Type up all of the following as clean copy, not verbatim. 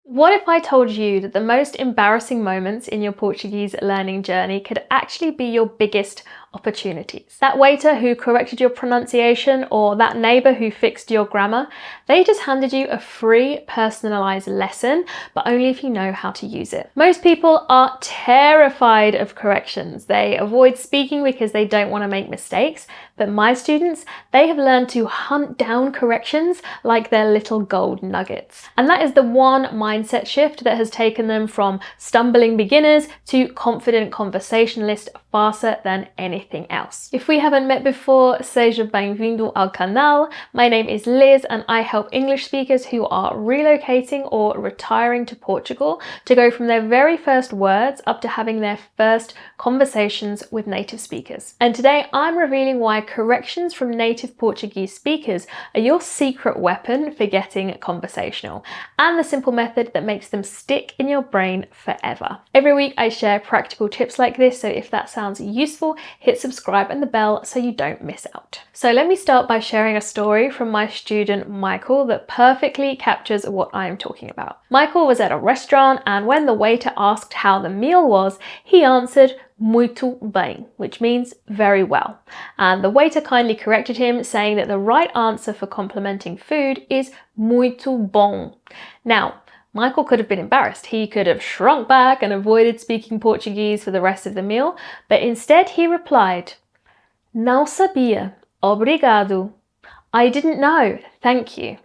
What if I told you that the most embarrassing moments in your Portuguese learning journey could actually be your biggest opportunities? That waiter who corrected your pronunciation or that neighbour who fixed your grammar, they just handed you a free personalised lesson, but only if you know how to use it. Most people are terrified of corrections. They avoid speaking because they don't want to make mistakes, but my students, they have learned to hunt down corrections like they're little gold nuggets. And that is the one mindset shift that has taken them from stumbling beginners to confident conversationalists faster than anything else. If we haven't met before, seja bem-vindo ao canal. My name is Liz and I help English speakers who are relocating or retiring to Portugal to go from their very first words up to having their first conversations with native speakers. And today I'm revealing why corrections from native Portuguese speakers are your secret weapon for getting conversational, and the simple method that makes them stick in your brain forever. Every week I share practical tips like this, so if that sounds useful, hit subscribe and the bell so you don't miss out. So let me start by sharing a story from my student Michael that perfectly captures what I am talking about. Michael was at a restaurant, and when the waiter asked how the meal was, he answered muito bem, which means very well. And the waiter kindly corrected him, saying that the right answer for complimenting food is muito bom. Now, Michael could have been embarrassed. He could have shrunk back and avoided speaking Portuguese for the rest of the meal, but instead he replied, "Não sabia, obrigado." I didn't know, thank you.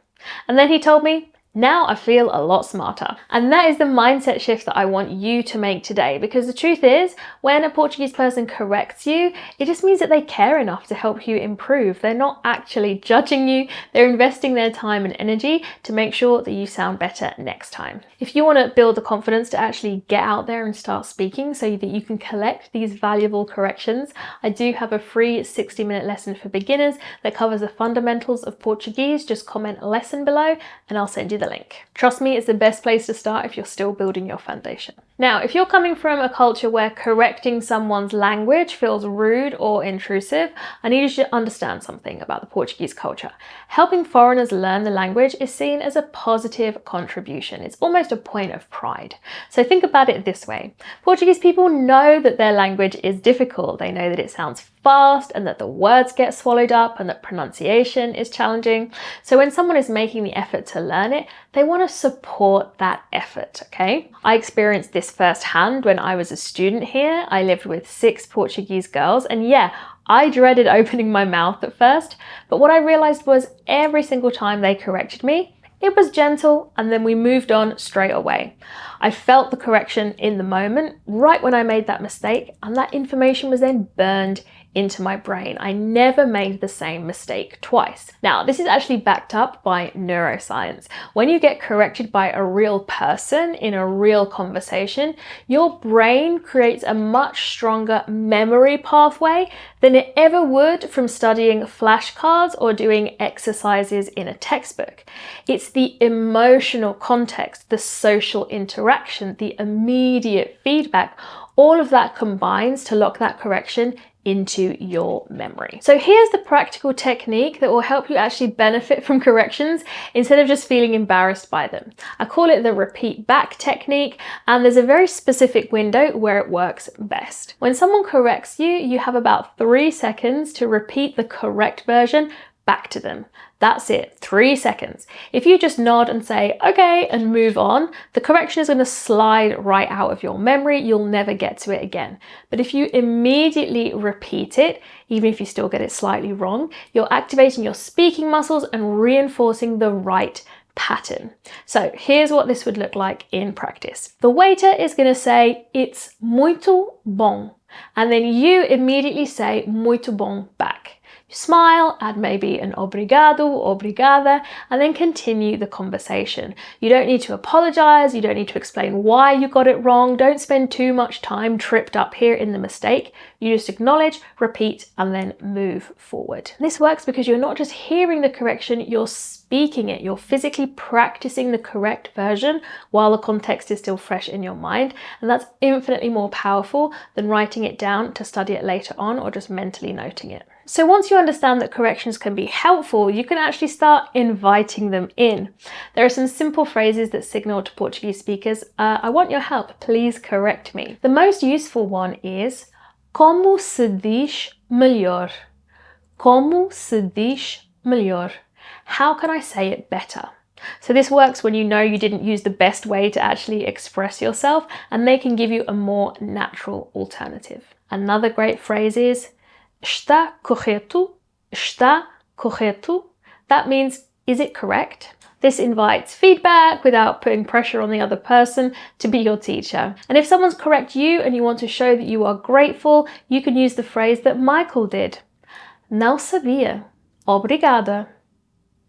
And then he told me, "Now I feel a lot smarter." And that is the mindset shift that I want you to make today, because the truth is, when a Portuguese person corrects you, it just means that they care enough to help you improve. They're not actually judging you, they're investing their time and energy to make sure that you sound better next time. If you want to build the confidence to actually get out there and start speaking so that you can collect these valuable corrections, I do have a free 60-minute lesson for beginners that covers the fundamentals of Portuguese. Just comment lesson below and I'll send you the link. Trust me, it's the best place to start if you're still building your foundation. Now, if you're coming from a culture where correcting someone's language feels rude or intrusive, I need you to understand something about the Portuguese culture. Helping foreigners learn the language is seen as a positive contribution. It's almost a point of pride. So think about it this way. Portuguese people know that their language is difficult. They know that it sounds fast and that the words get swallowed up and that pronunciation is challenging. So when someone is making the effort to learn it, they want to support that effort, okay? I experienced this firsthand when I was a student here. I lived with 6 Portuguese girls, and yeah, I dreaded opening my mouth at first, but what I realized was every single time they corrected me, it was gentle, and then we moved on straight away. I felt the correction in the moment, right when I made that mistake, and that information was then burned into my brain. I never made the same mistake twice. Now, this is actually backed up by neuroscience. When you get corrected by a real person in a real conversation, your brain creates a much stronger memory pathway than it ever would from studying flashcards or doing exercises in a textbook. It's the emotional context, the social interaction, the immediate feedback, all of that combines to lock that correction into your memory. So here's the practical technique that will help you actually benefit from corrections instead of just feeling embarrassed by them. I call it the repeat back technique, and there's a very specific window where it works best. When someone corrects you, you have about 3 seconds to repeat the correct version back to them. That's it, 3 seconds. If you just nod and say, okay, and move on, the correction is going to slide right out of your memory. You'll never get to it again. But if you immediately repeat it, even if you still get it slightly wrong, you're activating your speaking muscles and reinforcing the right pattern. So here's what this would look like in practice. The waiter is going to say, "It's muito bom," and then you immediately say muito bom back. Smile, add maybe an obrigado, obrigada, and then continue the conversation. You don't need to apologize. You don't need to explain why you got it wrong. Don't spend too much time tripped up here in the mistake. You just acknowledge, repeat, and then move forward. This works because you're not just hearing the correction, you're speaking it. You're physically practicing the correct version while the context is still fresh in your mind. And that's infinitely more powerful than writing it down to study it later on or just mentally noting it. So once you understand that corrections can be helpful, you can actually start inviting them in. There are some simple phrases that signal to Portuguese speakers, I want your help, please correct me. The most useful one is como se diz melhor? Como se diz melhor? How can I say it better? So this works when you know you didn't use the best way to actually express yourself, and they can give you a more natural alternative. Another great phrase is está correto? Está correto? That means, is it correct? This invites feedback without putting pressure on the other person to be your teacher. And if someone's correct you and you want to show that you are grateful, you can use the phrase that Michael did. Não sabia. Obrigada.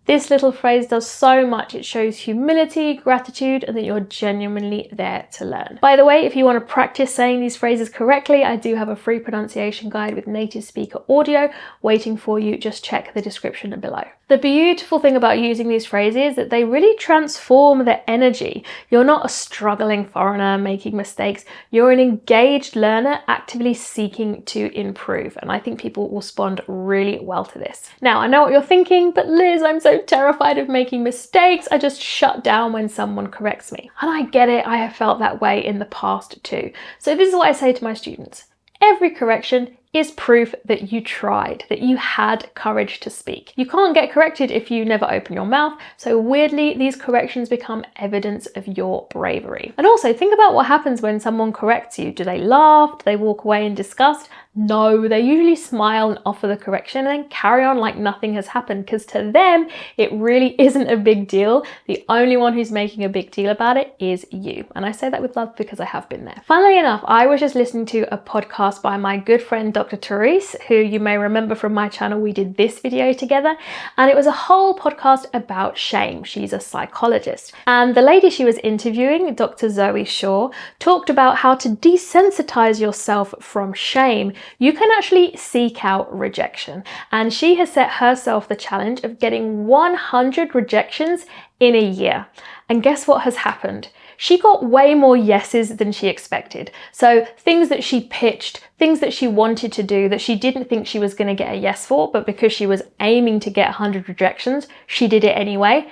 This little phrase does so much. It shows humility, gratitude, and that you're genuinely there to learn. By the way, if you want to practice saying these phrases correctly, I do have a free pronunciation guide with native speaker audio waiting for you. Just check the description below. The beautiful thing about using these phrases is that they really transform the energy. You're not a struggling foreigner making mistakes. You're an engaged learner actively seeking to improve. And I think people will respond really well to this. Now, I know what you're thinking, but Liz, I'm so terrified of making mistakes. I just shut down when someone corrects me. And I get it. I have felt that way in the past too. So this is what I say to my students. Every correction is proof that you tried, that you had courage to speak. You can't get corrected if you never open your mouth, so weirdly, these corrections become evidence of your bravery. And also, think about what happens when someone corrects you. Do they laugh? Do they walk away in disgust? No, they usually smile and offer the correction and then carry on like nothing has happened, because to them, it really isn't a big deal. The only one who's making a big deal about it is you. And I say that with love because I have been there. Funnily enough, I was just listening to a podcast by my good friend, Dr. Therese, who you may remember from my channel. We did this video together, and it was a whole podcast about shame. She's a psychologist. And the lady she was interviewing, Dr. Zoe Shaw, talked about how to desensitize yourself from shame. You can actually seek out rejection. And she has set herself the challenge of getting 100 rejections in a year. And guess what has happened? She got way more yeses than she expected. So things that she pitched, things that she wanted to do that she didn't think she was going to get a yes for, but because she was aiming to get 100 rejections, she did it anyway.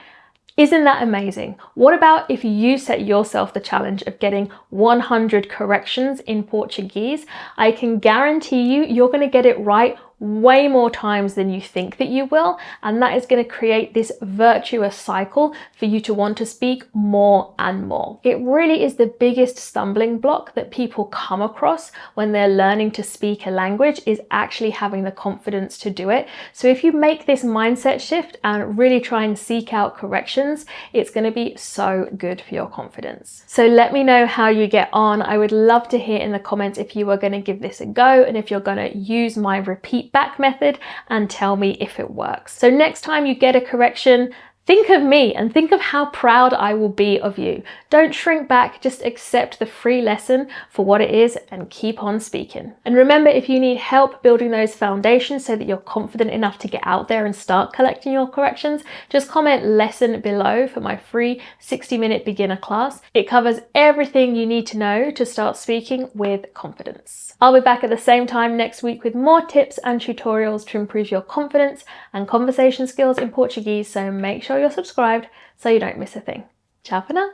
Isn't that amazing? What about if you set yourself the challenge of getting 100 corrections in Portuguese? I can guarantee you're going to get it right way more times than you think that you will, and that is going to create this virtuous cycle for you to want to speak more and more. It really is the biggest stumbling block that people come across when they're learning to speak a language, is actually having the confidence to do it. So if you make this mindset shift and really try and seek out corrections, it's going to be so good for your confidence. So let me know how you get on. I would love to hear in the comments if you are going to give this a go and if you're going to use my repeat back method and tell me if it works. So next time you get a correction, think of me and think of how proud I will be of you. Don't shrink back, just accept the free lesson for what it is and keep on speaking. And remember, if you need help building those foundations so that you're confident enough to get out there and start collecting your corrections, just comment lesson below for my free 60-minute beginner class. It covers everything you need to know to start speaking with confidence. I'll be back at the same time next week with more tips and tutorials to improve your confidence and conversation skills in Portuguese, so make sure you're subscribed so you don't miss a thing. Ciao for now.